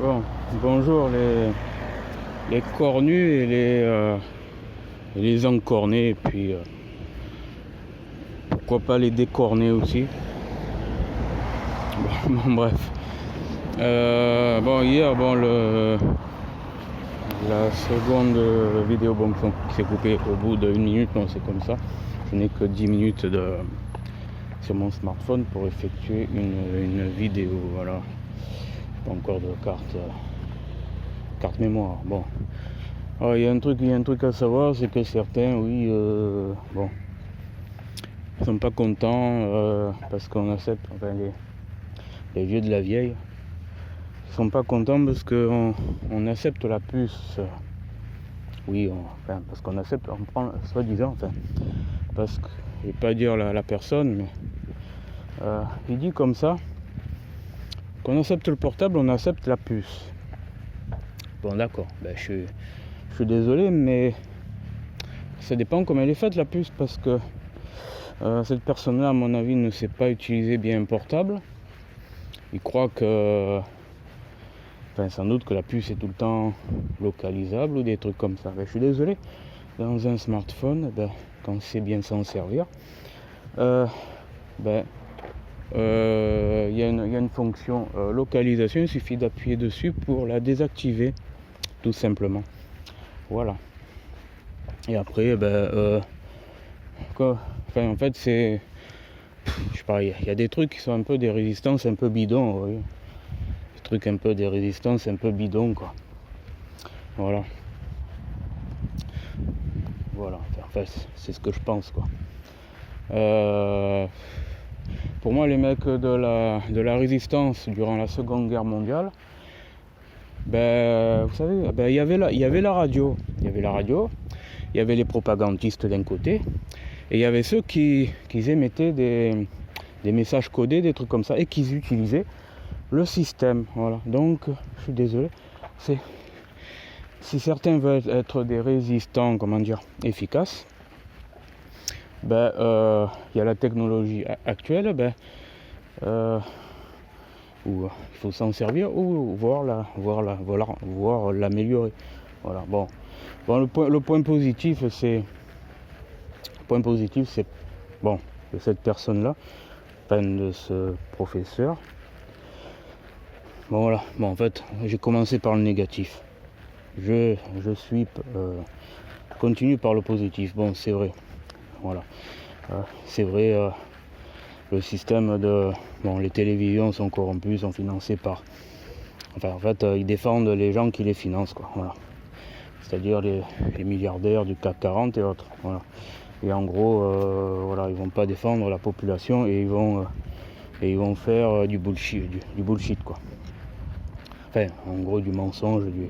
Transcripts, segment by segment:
Bon, bonjour les cornus et les encornés, et puis pourquoi pas les décornés aussi. Bon, bref. Bon, hier, la seconde vidéo qui s'est coupée au bout d'1 minute, non, c'est comme ça. Je n'ai que 10 minutes sur mon smartphone pour effectuer une vidéo. Voilà. Pas encore de carte mémoire. Bon. Alors, il y a un truc à savoir, c'est que certains, oui, bon, sont pas contents parce qu'on accepte, enfin les vieux de la vieille, sont pas contents parce qu'on accepte la puce. Oui, parce qu'on accepte, on prend soi-disant, parce que je vais pas dire la personne, mais il dit comme ça qu'on accepte le portable, on accepte la puce. Bon, d'accord, je suis désolé, mais ça dépend comment elle est faite, la puce, parce que cette personne-là, à mon avis, ne sait pas utiliser bien un portable. Il croit que, sans doute que la puce est tout le temps localisable ou des trucs comme ça. Je suis désolé, dans un smartphone, quand on sait bien s'en servir, il y a une fonction localisation, il suffit d'appuyer dessus pour la désactiver, tout simplement. Voilà. Et après, en fait, c'est, je sais pas, il y a des trucs qui sont un peu des résistances un peu bidons, oui. Des trucs un peu des résistances un peu bidons, quoi. Voilà. Voilà. En fait, c'est ce que je pense, quoi. Pour moi, les mecs de la résistance durant la Seconde Guerre mondiale, vous savez, il y avait la radio. Il y avait la radio, il y avait les propagandistes d'un côté, et il y avait ceux qui émettaient des messages codés, des trucs comme ça, et qui utilisaient le système. Voilà. Donc, je suis désolé, si certains veulent être des résistants, efficaces, il y a la technologie actuelle, où il faut s'en servir ou voir l'améliorer. Voilà. Bon, le point positif, c'est bon, de cette personne-là, de ce professeur. Bon, voilà. Bon, en fait, j'ai commencé par le négatif. Je continue par le positif. Bon, c'est vrai. Voilà. C'est vrai. Le système les télévisions sont corrompues, sont financées par... ils défendent les gens qui les financent, quoi. Voilà. C'est-à-dire les milliardaires du CAC 40 et autres. Voilà. Et en gros, ils vont pas défendre la population et ils vont faire du bullshit, quoi. En gros, du mensonge, de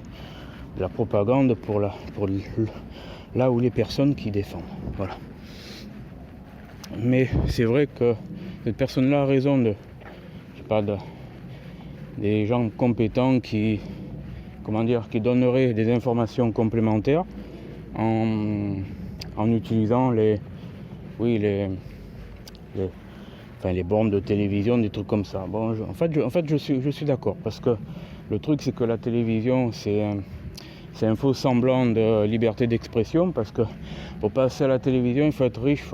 la propagande pour là où les personnes qui défendent. Voilà. Mais c'est vrai que cette personne-là a raison des gens compétents qui donneraient des informations complémentaires en utilisant les bornes de télévision, des trucs comme ça. Bon, en fait, je suis d'accord, parce que le truc, c'est que la télévision, c'est un faux semblant de liberté d'expression, parce que pour passer à la télévision, il faut être riche.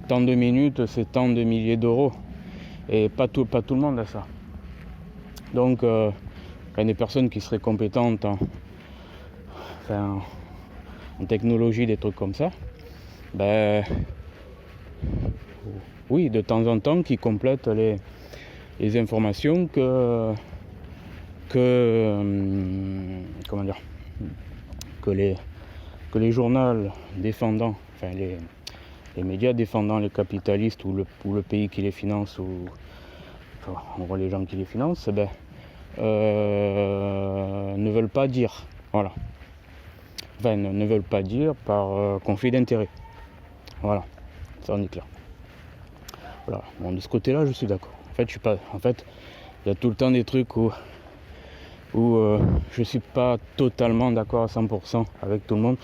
Tant de minutes, c'est tant de milliers d'euros, et pas tout le monde a ça. Donc, des personnes qui seraient compétentes en technologie, des trucs comme ça, oui, de temps en temps, qui complètent les informations que les journaux défendant, les médias défendant les capitalistes ou le pays qui les finance, en gros les gens qui les financent, ne veulent pas dire. Voilà. Ne veulent pas dire par conflit d'intérêt. Voilà, ça en est clair. Voilà. Bon, de ce côté-là, je suis d'accord. En fait, il y a tout le temps des trucs où je suis pas totalement d'accord à 100% avec tout le monde,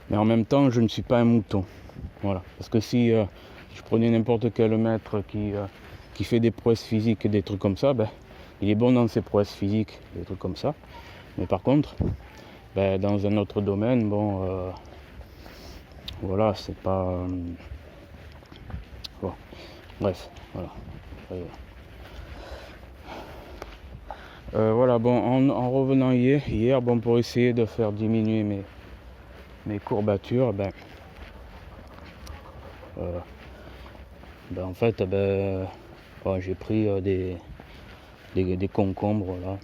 mais en même temps, je ne suis pas un mouton. Voilà. Parce que si je prenais n'importe quel maître qui fait des prouesses physiques et des trucs comme ça, il est bon dans ses prouesses physiques, des trucs comme ça. Mais par contre, dans un autre domaine, bon, voilà, c'est pas... bon, bref, voilà. Voilà, bon, en revenant hier, bon, pour essayer de faire diminuer mes courbatures, en fait, j'ai pris des concombres là,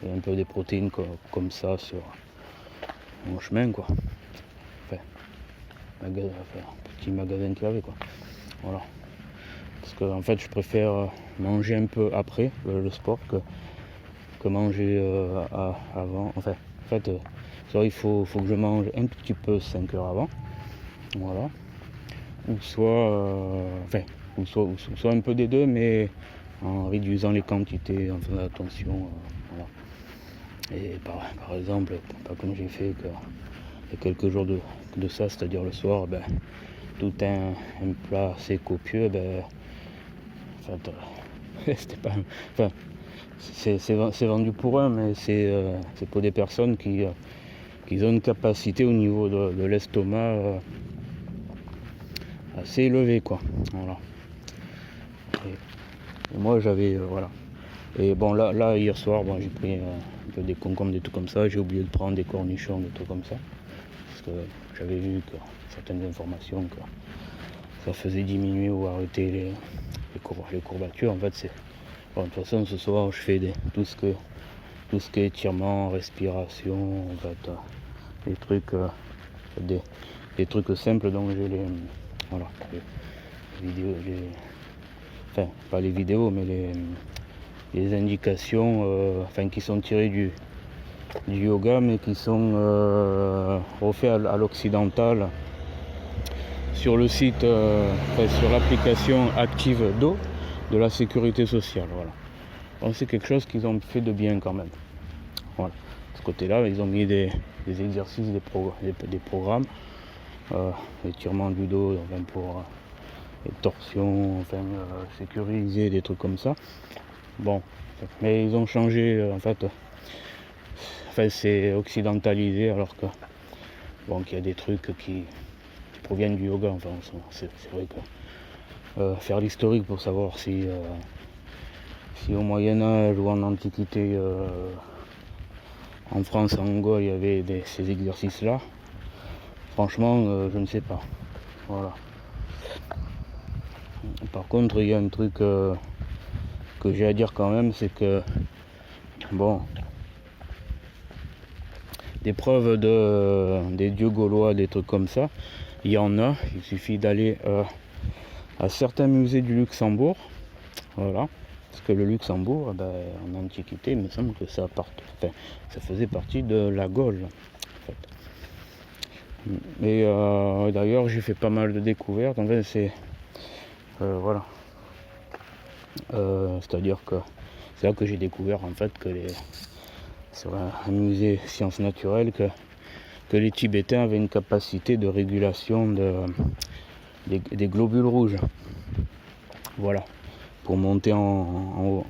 et un peu des protéines comme ça sur mon chemin, quoi. Petit magasin qu'il y avait, quoi. Voilà. Parce que en fait, je préfère manger un peu après le sport que manger avant. En fait, il faut que je mange un petit peu 5 heures avant. Voilà. Ou soit un peu des deux, mais en réduisant les quantités, en faisant attention. Voilà. Et par exemple, pas comme j'ai fait il y a quelques jours de ça, c'est-à-dire le soir, tout un plat assez copieux, c'était pas... Enfin, c'est vendu pour eux, mais c'est pour des personnes qui ont une capacité au niveau de l'estomac assez élevée, quoi. Voilà. Et moi j'avais voilà. Et bon là hier soir, j'ai pris un peu des concombres, des trucs comme ça. J'ai oublié de prendre des cornichons, des trucs comme ça, parce que j'avais vu que certaines informations que ça faisait diminuer ou arrêter les courbatures. En fait, c'est bon, de toute façon ce soir je fais tout ce qui est étirement, respiration, en fait, des trucs des trucs simples. Donc j'ai les vidéos, enfin pas les vidéos, mais les indications qui sont tirées du yoga, mais qui sont refaits à l'occidental sur le site, sur l'application Active Do de la sécurité sociale. Voilà. Donc c'est quelque chose qu'ils ont fait de bien quand même. Voilà. De ce côté-là, ils ont mis des exercices, des programmes, étirement du dos, pour les torsions, sécuriser, des trucs comme ça. Bon, mais ils ont changé, c'est occidentalisé, alors que qu'il y a des trucs qui proviennent du yoga. Enfin, c'est vrai que faire l'historique pour savoir si au Moyen-Âge ou en Antiquité, en France, en Gaule, il y avait ces exercices-là, franchement, je ne sais pas. Voilà. Par contre, il y a un truc que j'ai à dire quand même, c'est que des preuves des dieux gaulois, des trucs comme ça, il y en a. Il suffit d'aller à certains musées du Luxembourg. Voilà. Parce que le Luxembourg, en Antiquité, il me semble que ça faisait partie de la Gaule, en fait. Et d'ailleurs, j'ai fait pas mal de découvertes. En fait, c'est voilà. C'est-à-dire que c'est là que j'ai découvert, en fait, sur un musée sciences naturelles, que les Tibétains avaient une capacité de régulation des globules rouges. Voilà. Pour monter en haut,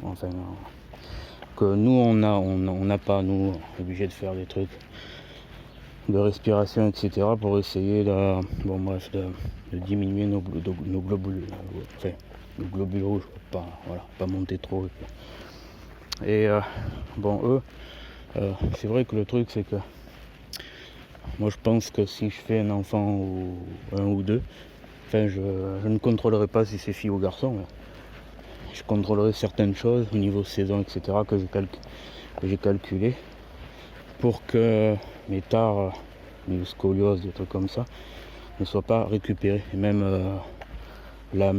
que nous on n'a pas, nous, obligé de faire des trucs de respiration, etc., pour essayer de diminuer nos globules, nos globules rouges, pas monter trop. Et eux, c'est vrai que le truc, c'est que moi je pense que si je fais un enfant ou un ou deux, je ne contrôlerai pas si c'est fille ou garçon, mais je contrôlerai certaines choses au niveau saison, etc., que j'ai calculé pour que mes tares, mes scolioses, des trucs comme ça, ne soient pas récupérés. Et même la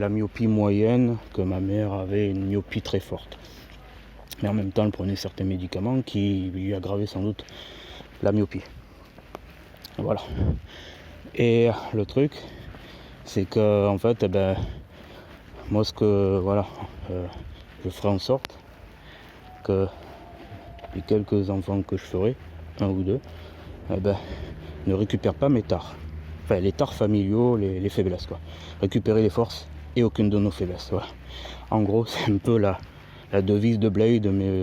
myopie moyenne, que ma mère avait une myopie très forte. Mais en même temps, elle prenait certains médicaments qui lui aggravaient sans doute la myopie. Voilà. Et le truc, c'est que en fait, moi, je ferai en sorte que les quelques enfants que je ferai, un ou deux, ne récupèrent pas mes tares. Enfin, les tares familiaux, les faiblesses, quoi. Récupérer les forces et aucune de nos faiblesses. Voilà. En gros, c'est un peu la la devise de Blade, mais